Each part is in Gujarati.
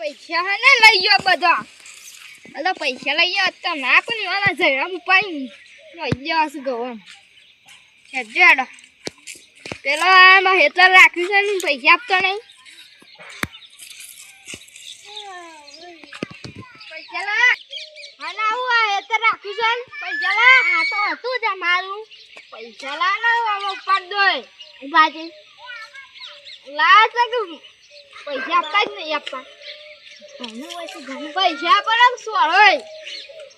પૈસા હે ને લઈ ગયો બધા પૈસા લઈ ગયો તો ના પણ વાળા જરા મુપાઈ લઈ ગયો હશે ગવમ હેડો પેલા માં હેતર રાખ્યું છે ને પૈસા આપતો નહીં પૈસા લા હા ના હું આ હેતર રાખ્યું છે પૈસા લા આ તો હતું જ મારું પૈસા લા ના આમ ઉપર દોય બાજે લા તો પૈસા આપતા જ નહીં આપતા પૈસા પણ સોળો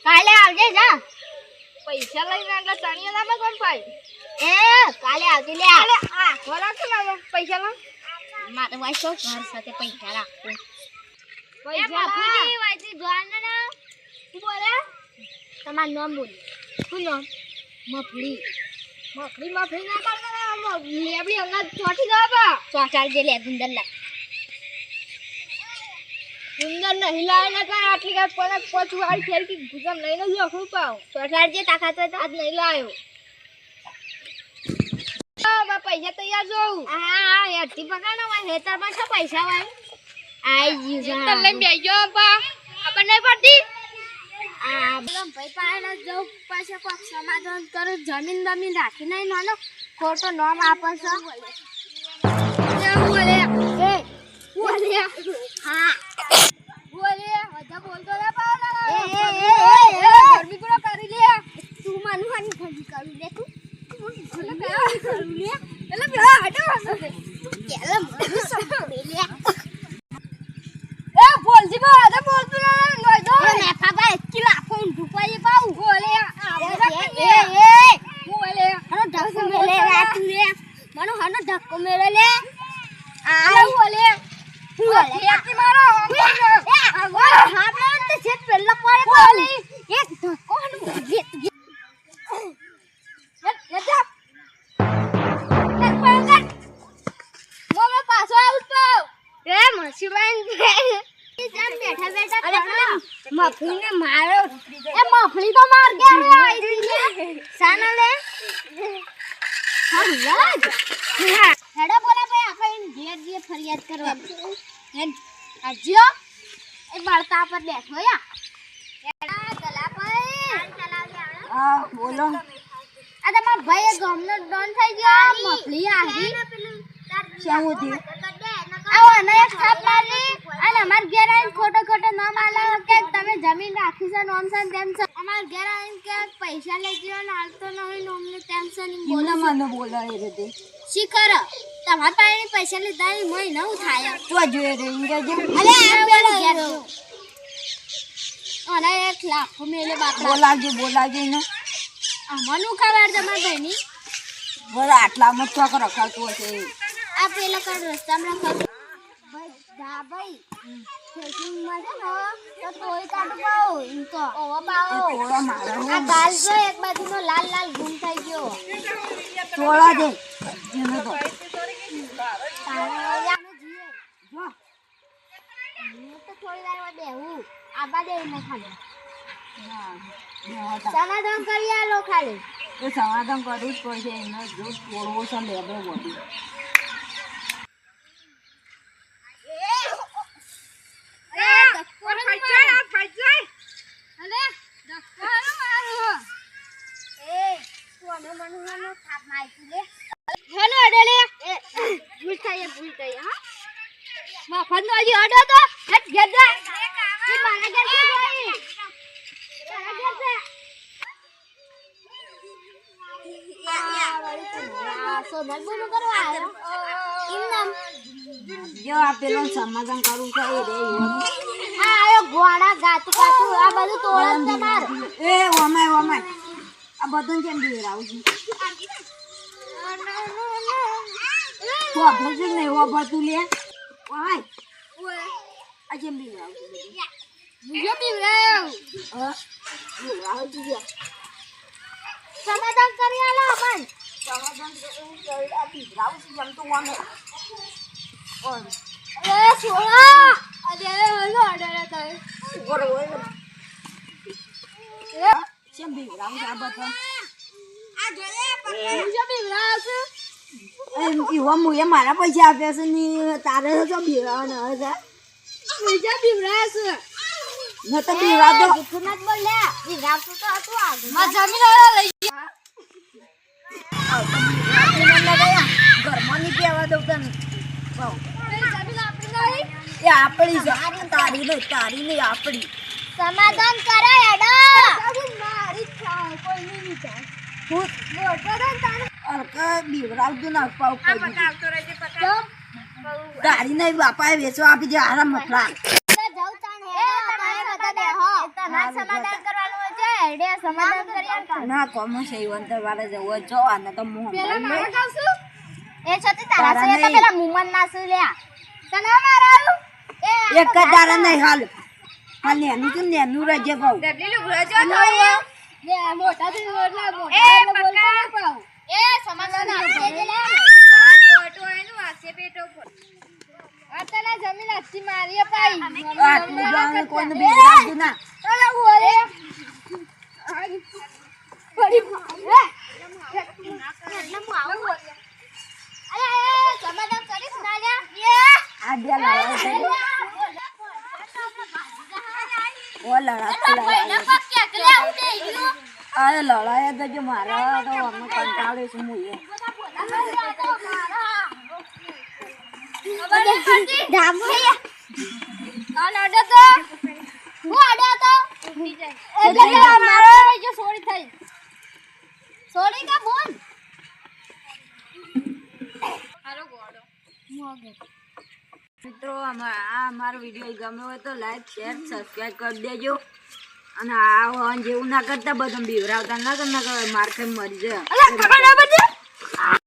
કાલે આવજે જા પૈસા લઈને આગળ તણિયા નામે કોણ ભાઈ એ કાલે આવજે લે અરે આ ખોરાક ના પૈસા લા મારે વાઈસો ઘર સાથે પૈસા રાખો પૈસા ફૂડી વાઈતી જોન ના શું બોલે તમાર નામ બોલ શું નામ મફળી મફળી ના કરતા લેબડી અંગત ચોટી જાવ ચોટાડ જે લે ગુંદર લા ગુંદર નહીં લાવે ને કાંઈ આટલી કાંઈ પણ પોચું વાળી ફેરકી ભૂસમ લઈને જ લખું પાવ ચોટાડ જે તાકાત હોય તો આજ નહીં લાવ્યો પૈસા તૈયાર જોઉં હા હેઠી પકડ ને હેતરમાં શું પૈસા હોય આઈ ગયું તને લઈને બેસી ગયો પા ખબર નહીં પડતી આ બોલમ ભાઈ પાડે જવું પાછા કોક સમાધાન કરો જમીન બમીન રાખી નહીં નાનો ખોટો નામ આપે છે બોલે એ બોલે હા બોલે બધા બોલતો રે પાડે એ ગરમી પૂરા કરી લે તું માનું હાની ગરમી કરી લે તું કરું લે એટલે બે હટો કેલા મને સંભળે લે એ બોલજી બા આદે બોલતું ના નોય દો મે કાબા એકી લાખો ઢુપાઈ પાઉ બોલે એ બોલે હનો ધક્કો મેલે રાત રે મનો હનો ધક્કો મેલે લે આ બોલે એકી મારો આપણે તો છે પેલા પડે બોલે એક ધક્કો હનો મફળી મારો એ મફળી તો માર ગયા સાનો લે હેડા બોલા ભાઈ આપણે ઘેર જે ફરિયાદ કરવા હેડ આજો એ બળતા પર બેઠો યા હેડા ગલા ભાઈ હા બોલો આ તમાર ભાઈ ગામનો ડોન થઈ ગયો મફળી આવી શું થયું આવો ને એક થાપ મારી અને અમાર ઘેર આવીને ખોટો ખોટો નામ આલા કે તમે જમીન રાખી છે નોમ છે તેમ છે અમાર ઘેર આવીને કે પૈસા લઈ ગયો ને હાલતો નહીં નોમને તેમ છે ને બોલે મને બોલો એ રીતે શીખર તમાર પાસે પૈસા લીધા એ મોય ન થાય તો જોઈએ રે ઇંગેજ અલે આ પેલો ઘેર અને 1 લાખ મેલે બાપરા બોલાવજો ને અમારું ખબર તમાર ભાઈની બોલા આટલામાં તો રખાતું હશે આ પેલો કણ રસ્તામાં રખાતું ભાઈ ભાઈ ખેતી માં છે ને તો તોય કાઢ પાઓ ઇન તો ઓવા પાઓ તોડા મારો આ ગાલ જો એક બાજુનો લાલ લાલ ગુમ થઈ ગયો તોડા દે જેને તો તારા જીએ જો હું તો થોડી વાર બેહું આબા દે ન ખાલી સમાધાન કરી આલો ખાલી એ સમાધાન કરવું જ પડશે એને જો તોડવો છે લેબડો બોડી પેલો સમાધાન કરું છે એ રે આયો ગોડા ગાતું ગાતું આ બધું તોડન તમાર એ ઓમાય આ બધું કેમ બેરાવું છું તો ભજન ને ઓ બધું લે ઓય આ જેમ બેરાવું મુજો બેરાવ બેરાવ તું સમાધાન કરી આલો આપણ સમાધાન કરી આ બેરાવું છું જેમ તું ઓમે એ સોળા અરે હલો અડરે કઈ ઓરો એ કેમ બેરાવ આ બધું આ જોલે પર મુજો બેરાવ છે એમ ઈવા મુએ મારા પૈસા આપ્યા છે ને તારે તો બેરાવ ન હતા બીજા બીવરા છે ન તો પીવડા દો તું નત બોલ લે બીવરાવતું તો હતું આગળ માં જમીન વાળા લઈ ગયા ઘરમાં ની કહેવા દઉં તને એ આપણી છે તારી નહીં આપણી સમાધાન કરો હેડો મારી કોઈ નહીં વિચાર હું મોટો તારે અરકા બીવરાવતું ના પાવ પકાવતો રહેજે પકાવ તારી નહીં બાપાએ વેચવા આપી દે આરામ મફળા જાઉં તાણ હેડો તમે બધા બેહો તમાર સમાધાન કરવાનું હોય છે હેડે સમાધાન કરી ના કોમો છે વંતર વાળા જવો જો આને તો મોહ પેલા મારા કાવસુ એ છતી તારા છે તો પેલા મુમન નાસુ લ્યા તને મારાયું એક જ દાડા નહીં હાલ હાલ નેનું તું નેનું રજે પાઉં ડબલી લુગડા જો થોડી લે મોટા થી મોટલા મોટા બોલતા ન પાઉં એ સમાધાન આપે દે લે ફોટો એનું આસે પેટો પર આતના જમીન આછી મારીએ પાઈ આટલું જાણે કોઈને બીવરાવતું ના અરે ઓરે પડી હે એટલે હું આવું અરે સમાધાન કરીશ ના લ્યા આ બે લડાઈ થઈ ઓ લડાઈ આ લડાઈ તો જો મારા તો અમે કંટાળે છું હું એ મિત્રો આ મારો વિડીયો ગમ્યો હોય તો લાઈક શેર સબસ્ક્રાઈબ કરી દેજો અને આ જેવું ના કરતા બધા બીવરાવતા ના માર ખાઈ મરી જાય